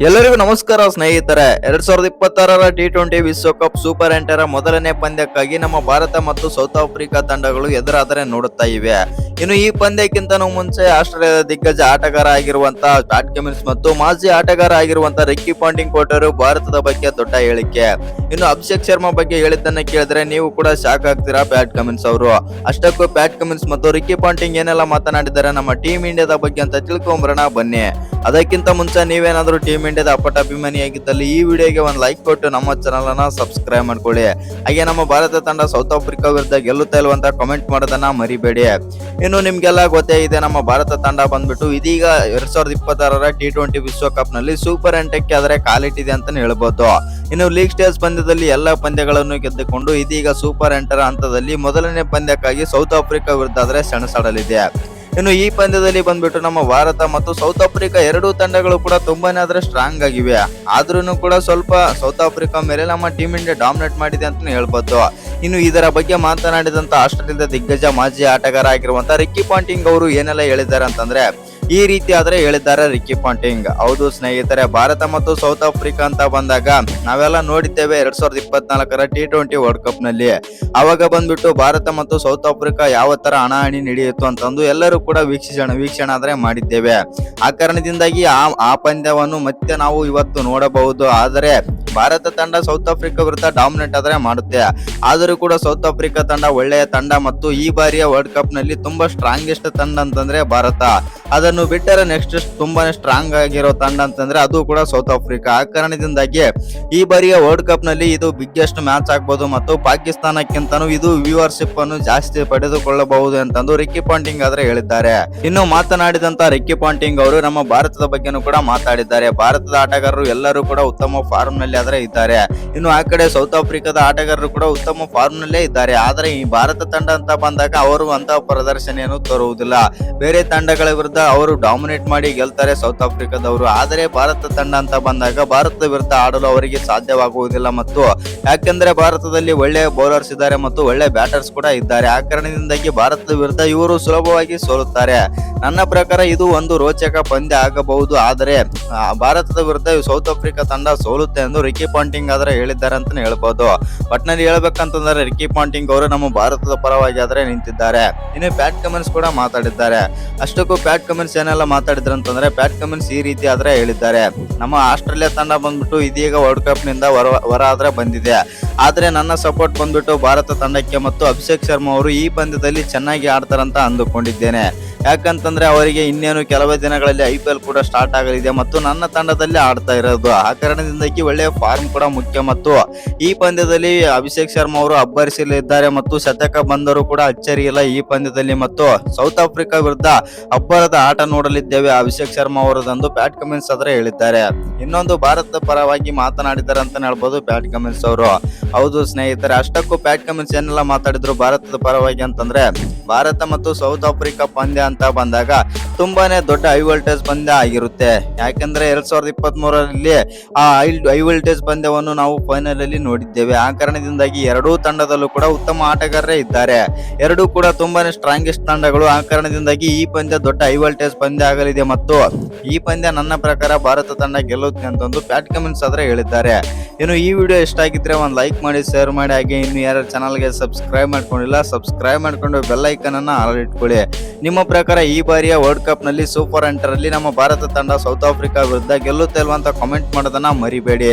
ಎಲ್ಲರಿಗೂ ನಮಸ್ಕಾರ ಸ್ನೇಹಿತರೆ. 2026ರ T20 ವಿಶ್ವಕಪ್ ಸೂಪರ್ 8ರ ಮೊದಲನೇ ಪಂದ್ಯಕ್ಕಾಗಿ ನಮ್ಮ ಭಾರತ ಮತ್ತು ಸೌತ್ ಆಫ್ರಿಕಾ ತಂಡಗಳು ಎದುರಾದರೆ ನೋಡುತ್ತಾ ಇವೆ. ಇನ್ನು ಈ ಪಂದ್ಯಕ್ಕಿಂತನೂ ಮುಂಚೆ ಆಸ್ಟ್ರೇಲಿಯಾದ ದಿಗ್ಗಜ ಆಟಗಾರ ಆಗಿರುವಂತಹ ಪ್ಯಾಟ್ ಕಮಿನ್ಸ್ ಮತ್ತು ಮಾಜಿ ಆಟಗಾರ ಆಗಿರುವಂತಹ ರಿಕ್ಕಿ ಪಾಂಟಿಂಗ್ ಕೊಟ್ಟರು ಭಾರತದ ಬಗ್ಗೆ ದೊಡ್ಡ ಹೇಳಿಕೆ. ಇನ್ನು ಅಭಿಷೇಕ್ ಶರ್ಮಾ ಬಗ್ಗೆ ಹೇಳಿದ್ದನ್ನ ಕೇಳಿದ್ರೆ ನೀವು ಕೂಡ ಶಾಕ್ ಆಗ್ತೀರಾ ಪ್ಯಾಟ್ ಕಮಿನ್ಸ್ ಅವರು. ಅಷ್ಟಕ್ಕೂ ಪ್ಯಾಟ್ ಕಮಿನ್ಸ್ ಮತ್ತು ರಿಕ್ಕಿ ಪಾಂಟಿಂಗ್ ಏನೆಲ್ಲ ಮಾತನಾಡಿದ್ದಾರೆ ನಮ್ಮ ಟೀಮ್ ಇಂಡಿಯಾದ ಬಗ್ಗೆ ಅಂತ ತಿಳ್ಕೊಂಬರೋಣ ಬನ್ನಿ. ಅದಕ್ಕಿಂತ ಮುಂಚೆ ನೀವೇನಾದ್ರೂ ಟೀಮ್ ಇಂಡಿಯಾದ ಅಪ್ಪಟ ಅಭಿಮಾನಿಯಾಗಿದ್ದಲ್ಲಿ ಈ ವಿಡಿಯೋಗೆ ಒಂದು ಲೈಕ್ ಕೊಟ್ಟು ನಮ್ಮ ಚಾನಲ್ ಅನ್ನ ಸಬ್ಸ್ಕ್ರೈಬ್ ಮಾಡ್ಕೊಳ್ಳಿ. ಹಾಗೆ ನಮ್ಮ ಭಾರತ ತಂಡ ಸೌತ್ ಆಫ್ರಿಕಾ ವಿರುದ್ಧ ಗೆಲ್ಲುತ್ತಾ ಇಲ್ವಂತ ಕಮೆಂಟ್ ಮಾಡೋದನ್ನ ಮರಿಬೇಡಿ. ಇನ್ನು ನಿಮ್ಗೆಲ್ಲ ಗೊತ್ತೇ ಇದೆ, ನಮ್ಮ ಭಾರತ ತಂಡ ಬಂದ್ಬಿಟ್ಟು ಇದೀಗ 2026ರ T20 ವಿಶ್ವಕಪ್ ನಲ್ಲಿ ಸೂಪರ್ 8ಕ್ಕೆ ಆದರೆ ಕಾಲಿಟ್ಟಿದೆ ಅಂತಾನೆ ಹೇಳ್ಬೋದು. ಇನ್ನು ಲೀಗ್ ಸ್ಟೇಜ್ ಪಂದ್ಯದಲ್ಲಿ ಎಲ್ಲ ಪಂದ್ಯಗಳನ್ನು ಗೆದ್ದುಕೊಂಡು ಇದೀಗ ಸೂಪರ್ 8ರ ಹಂತದಲ್ಲಿ ಮೊದಲನೇ ಪಂದ್ಯಕ್ಕಾಗಿ ಸೌತ್ ಆಫ್ರಿಕಾ ವಿರುದ್ಧ ಆದರೆ ಸೆಣಸಾಡಲಿದೆ. ಇನ್ನು ಈ ಪಂದ್ಯದಲ್ಲಿ ಬಂದ್ಬಿಟ್ಟು ನಮ್ಮ ಭಾರತ ಮತ್ತು ಸೌತ್ ಆಫ್ರಿಕಾ ಎರಡೂ ತಂಡಗಳು ಕೂಡ ತುಂಬಾನೇ ಆದ್ರೆ ಸ್ಟ್ರಾಂಗ್ ಆಗಿವೆ. ಆದ್ರೂ ಕೂಡ ಸ್ವಲ್ಪ ಸೌತ್ ಆಫ್ರಿಕಾ ಮೇಲೆ ನಮ್ಮ ಟೀಮ್ ಇಂಡಿಯಾ ಡಾಮಿನೇಟ್ ಮಾಡಿದೆ ಅಂತ ಹೇಳ್ಬೋದು. ಇನ್ನು ಇದರ ಬಗ್ಗೆ ಮಾತನಾಡಿದಂತ ಆಸ್ಟ್ರೇಲಿಯಾದ ದಿಗ್ಗಜ ಮಾಜಿ ಆಟಗಾರ ಆಗಿರುವಂತಹ ರಿಕ್ಕಿ ಪಾಂಟಿಂಗ್ ಅವರು ಏನೆಲ್ಲ ಹೇಳಿದ್ದಾರೆ ಅಂತಂದ್ರೆ ಈ ರೀತಿ ಆದ್ರೆ ಹೇಳಿದ್ದಾರೆ ರಿಕ್ಕಿ ಪಾಂಟಿಂಗ್. ಹೌದು ಸ್ನೇಹಿತರೆ, ಭಾರತ ಮತ್ತು ಸೌತ್ ಆಫ್ರಿಕಾ ಅಂತ ಬಂದಾಗ ನಾವೆಲ್ಲ ನೋಡಿದ್ದೇವೆ 2024ರ T20 ವರ್ಲ್ಡ್ ಕಪ್ ನಲ್ಲಿ. ಅವಾಗ ಬಂದ್ಬಿಟ್ಟು ಭಾರತ ಮತ್ತು ಸೌತ್ ಆಫ್ರಿಕಾ ಯಾವ ತರ ಹಣಾಹಣಿ ನಡೆಯಿತು ಅಂತಂದು ಎಲ್ಲರೂ ಕೂಡ ವೀಕ್ಷಣೆ ಆದ್ರೆ ಮಾಡಿದ್ದೇವೆ. ಆ ಕಾರಣದಿಂದಾಗಿ ಆ ಪಂದ್ಯವನ್ನು ಮತ್ತೆ ನಾವು ಇವತ್ತು ನೋಡಬಹುದು. ಆದರೆ ಭಾರತ ತಂಡ ಸೌತ್ ಆಫ್ರಿಕಾ ವಿರುದ್ಧ ಡಾಮಿನೇಟ್ ಆದ್ರೆ ಮಾಡುತ್ತೆ. ಆದರೂ ಕೂಡ ಸೌತ್ ಆಫ್ರಿಕಾ ತಂಡ ಒಳ್ಳೆಯ ತಂಡ ಮತ್ತು ಈ ಬಾರಿಯ ವರ್ಲ್ಡ್ ಕಪ್ ನಲ್ಲಿ ತುಂಬಾ ಸ್ಟ್ರಾಂಗೆಸ್ಟ್ ತಂಡ ಅಂತಂದ್ರೆ ಭಾರತ. ಅದನ್ನು ಬಿಟ್ಟರೆ ನೆಕ್ಸ್ಟ್ ತುಂಬಾನೇ ಸ್ಟ್ರಾಂಗ್ ಆಗಿರೋ ತಂಡ ಅಂತಂದ್ರೆ ಅದು ಕೂಡ ಸೌತ್ ಆಫ್ರಿಕಾ. ಆ ಕಾರಣದಿಂದಾಗಿ ಈ ಬಾರಿಯ ವರ್ಲ್ಡ್ ಕಪ್ ನಲ್ಲಿ ಇದು ಬಿಗ್ಗೆಸ್ಟ್ ಮ್ಯಾಚ್ ಆಗ್ಬಹುದು ಮತ್ತು ಪಾಕಿಸ್ತಾನಕ್ಕಿಂತನೂ ಇದು ವ್ಯೂವರ್ಶಿಪ್ ಅನ್ನು ಜಾಸ್ತಿ ಪಡೆದುಕೊಳ್ಳಬಹುದು ಅಂತಂದು ರಿಕ್ಕಿ ಪಾಂಟಿಂಗ್ ಆದ್ರೆ ಹೇಳಿದ್ದಾರೆ. ಇನ್ನು ಮಾತನಾಡಿದಂತ ರಿಕ್ಕಿ ಪಾಂಟಿಂಗ್ ಅವರು ನಮ್ಮ ಭಾರತದ ಬಗ್ಗೆನೂ ಕೂಡ ಮಾತಾಡಿದ್ದಾರೆ. ಭಾರತದ ಆಟಗಾರರು ಎಲ್ಲರೂ ಕೂಡ ಉತ್ತಮ ಫಾರ್ಮ್ ನಲ್ಲಿ ಆದ್ರೆ ಇದ್ದಾರೆ. ಇನ್ನು ಆ ಕಡೆ ಸೌತ್ ಆಫ್ರಿಕಾದ ಆಟಗಾರರು ಕೂಡ ಉತ್ತಮ ಫಾರ್ಮ್ ನಲ್ಲೇ ಇದ್ದಾರೆ. ಆದ್ರೆ ಈ ಭಾರತ ತಂಡ ಅಂತ ಬಂದಾಗ ಅವರು ಅಂತ ಪ್ರದರ್ಶನೆಯನ್ನು ತರುವುದಿಲ್ಲ. ಬೇರೆ ತಂಡಗಳ ವಿರುದ್ಧ ಅವರು ಡಾಮಿನೇಟ್ ಮಾಡಿ ಗೆಲ್ತಾರೆ ಸೌತ್ ಆಫ್ರಿಕಾದವರು. ಆದರೆ ಭಾರತ ತಂಡ ಅಂತ ಬಂದಾಗ ಭಾರತದ ವಿರುದ್ಧ ಆಡಲು ಅವರಿಗೆ ಸಾಧ್ಯವಾಗುವುದಿಲ್ಲ. ಮತ್ತು ಯಾಕೆಂದ್ರೆ ಭಾರತದಲ್ಲಿ ಒಳ್ಳೆಯ ಬೌಲರ್ಸ್ ಇದ್ದಾರೆ ಮತ್ತು ಒಳ್ಳೆ ಬ್ಯಾಟರ್ಸ್ ಕೂಡ ಇದ್ದಾರೆ. ಆ ಕಾರಣದಿಂದಾಗಿ ಭಾರತದ ವಿರುದ್ಧ ಇವರು ಸುಲಭವಾಗಿ ಸೋಲುತ್ತಾರೆ. ನನ್ನ ಪ್ರಕಾರ ಇದು ಒಂದು ರೋಚಕ ಪಂದ್ಯ ಆಗಬಹುದು. ಆದರೆ ಭಾರತದ ವಿರುದ್ಧ ಸೌತ್ ಆಫ್ರಿಕಾ ತಂಡ ಸೋಲುತ್ತೆ ಎಂದು ರಿಕ್ಕಿ ಪಾಂಟಿಂಗ್ ಆದ್ರೆ ಹೇಳಿದ್ದಾರೆ ಅಂತಾನೆ ಹೇಳ್ಬೋದು. ಒಟ್ನಲ್ಲಿ ಹೇಳ್ಬೇಕಂತಂದ್ರೆ ರಿಕ್ಕಿ ಪಾಂಟಿಂಗ್ ಅವರು ನಮ್ಮ ಭಾರತದ ಪರವಾಗಿ ಆದ್ರೆ ನಿಂತಿದ್ದಾರೆ. ಇನ್ನು ಪ್ಯಾಟ್ ಕಮಿನ್ಸ್ ಕೂಡ ಮಾತಾಡಿದ್ದಾರೆ. ಅಷ್ಟಕ್ಕೂ ಪ್ಯಾಟ್ ಕಮಿನ್ಸ್ ಏನೆಲ್ಲ ಮಾತಾಡಿದ್ರು ಅಂತಂದ್ರೆ ಪ್ಯಾಟ್ ಕಮಿನ್ಸ್ ಈ ರೀತಿ ಆದ್ರೆ ಹೇಳಿದ್ದಾರೆ. ನಮ್ಮ ಆಸ್ಟ್ರೇಲಿಯಾ ತಂಡ ಬಂದ್ಬಿಟ್ಟು ಇದೀಗ ವರ್ಲ್ಡ್ ಕಪ್ ನಿಂದ ಹೊರ ಆದ್ರೆ ಬಂದಿದೆ. ಆದ್ರೆ ನನ್ನ ಸಪೋರ್ಟ್ ಬಂದ್ಬಿಟ್ಟು ಭಾರತ ತಂಡಕ್ಕೆ ಮತ್ತು ಅಭಿಷೇಕ್ ಶರ್ಮಾ ಅವರು ಈ ಪಂದ್ಯದಲ್ಲಿ ಚೆನ್ನಾಗಿ ಆಡ್ತಾರಂತ ಅಂದುಕೊಂಡಿದ್ದೇನೆ. ಯಾಕಂತಂದ್ರೆ ಅವರಿಗೆ ಇನ್ನೇನು ಕೆಲವೇ ದಿನಗಳಲ್ಲಿ IPL ಕೂಡ ಸ್ಟಾರ್ಟ್ ಆಗಲಿದೆ ಮತ್ತು ನನ್ನ ತಂಡದಲ್ಲಿ ಆಡ್ತಾ ಇರೋದು. ಆ ಕಾರಣದಿಂದಾಗಿ ಒಳ್ಳೆಯ ಫಾರ್ಮ್ ಕೂಡ ಮುಖ್ಯ ಮತ್ತು ಈ ಪಂದ್ಯದಲ್ಲಿ ಅಭಿಷೇಕ್ ಶರ್ಮಾ ಅವರು ಅಬ್ಬರಿಸಲಿದ್ದಾರೆ ಮತ್ತು ಶತಕ ಬಂದರೂ ಕೂಡ ಅಚ್ಚರಿ ಇಲ್ಲ ಈ ಪಂದ್ಯದಲ್ಲಿ. ಮತ್ತು ಸೌತ್ ಆಫ್ರಿಕಾ ವಿರುದ್ಧ ಅಬ್ಬರದ ಆಟ ನೋಡಲಿದ್ದೇವೆ ಅಭಿಷೇಕ್ ಶರ್ಮಾ ಅವರದಂದು ಪ್ಯಾಟ್ ಕಮಿನ್ಸ್ ಆದ್ರೆ ಹೇಳಿದ್ದಾರೆ. ಇನ್ನೊಂದು ಭಾರತದ ಪರವಾಗಿ ಮಾತನಾಡಿದ್ದಾರೆ ಅಂತ ಹೇಳ್ಬೋದು ಪ್ಯಾಟ್ ಕಮಿನ್ಸ್ ಅವರು. ಹೌದು ಸ್ನೇಹಿತರೆ, ಅಷ್ಟಕ್ಕೂ ಪ್ಯಾಟ್ ಕಮಿನ್ಸ್ ಏನೆಲ್ಲ ಮಾತಾಡಿದ್ರು ಭಾರತದ ಪರವಾಗಿ ಅಂತಂದ್ರೆ ಭಾರತ ಮತ್ತು ಸೌತ್ ಆಫ್ರಿಕಾ ಪಂದ್ಯ ಅಂತ ಬಂದಾಗ ತುಂಬಾನೇ ದೊಡ್ಡ ಹೈ ವೋಲ್ಟೇಜ್ ಪಂದ್ಯ ಆಗಿರುತ್ತೆ. ಯಾಕಂದ್ರೆ 2023ರಲ್ಲಿ ಆ ಹೈ ವೋಲ್ಟೇಜ್ ಪಂದ್ಯವನ್ನು ನಾವು ಫೈನಲ್ ಅಲ್ಲಿ ನೋಡಿದ್ದೇವೆ. ಆ ಕಾರಣದಿಂದಾಗಿ ಎರಡೂ ತಂಡದಲ್ಲೂ ಕೂಡ ಉತ್ತಮ ಆಟಗಾರರೇ ಇದ್ದಾರೆ. ಎರಡೂ ಕೂಡ ತುಂಬಾನೇ ಸ್ಟ್ರಾಂಗೆಸ್ಟ್ ತಂಡಗಳು. ಆ ಕಾರಣದಿಂದಾಗಿ ಈ ಪಂದ್ಯ ದೊಡ್ಡ ಹೈ ವೋಲ್ಟೇಜ್ ಪಂದ್ಯ ಆಗಲಿದೆ ಮತ್ತು ಈ ಪಂದ್ಯ ನನ್ನ ಪ್ರಕಾರ ಭಾರತ ತಂಡ ಗೆಲ್ಲುತ್ತೆ ಅಂತಂದು ಪ್ಯಾಟ್ ಕಮಿನ್ಸ್ ಆದ್ರೆ ಹೇಳಿದ್ದಾರೆ. ಇನ್ನು ಈ ವಿಡಿಯೋ ಇಷ್ಟ ಆಗಿದ್ರೆ ಒಂದು ಲೈಕ್ ಮಾಡಿ, ಶೇರ್ ಮಾಡಿ. ಹಾಗೆ ಇನ್ನು ಯಾರು ಚಾನಲ್ಗೆ ಸಬ್ಸ್ಕ್ರೈಬ್ ಮಾಡ್ಕೊಂಡಿಲ್ಲ ಸಬ್ಸ್ಕ್ರೈಬ್ ಮಾಡ್ಕೊಂಡು ಬೆಲ್ ಐಕನ್ ಅನ್ನ ಆಲ್ ಇಟ್ಕೊಳ್ಳಿ. ನಿಮ್ಮ ಪ್ರಕಾರ ಈ ಬಾರಿಯ ವರ್ಲ್ಡ್ ಕಪ್ ನಲ್ಲಿ ಸೂಪರ್ 8ರಲ್ಲಿ ನಮ್ಮ ಭಾರತ ತಂಡ ಸೌತ್ ಆಫ್ರಿಕಾ ವಿರುದ್ಧ ಗೆಲ್ಲುತ್ತೆ ಅಲ್ವಾ ಅಂತ ಕಾಮೆಂಟ್ ಮಾಡೋದನ್ನ ಮರಿಬೇಡಿ.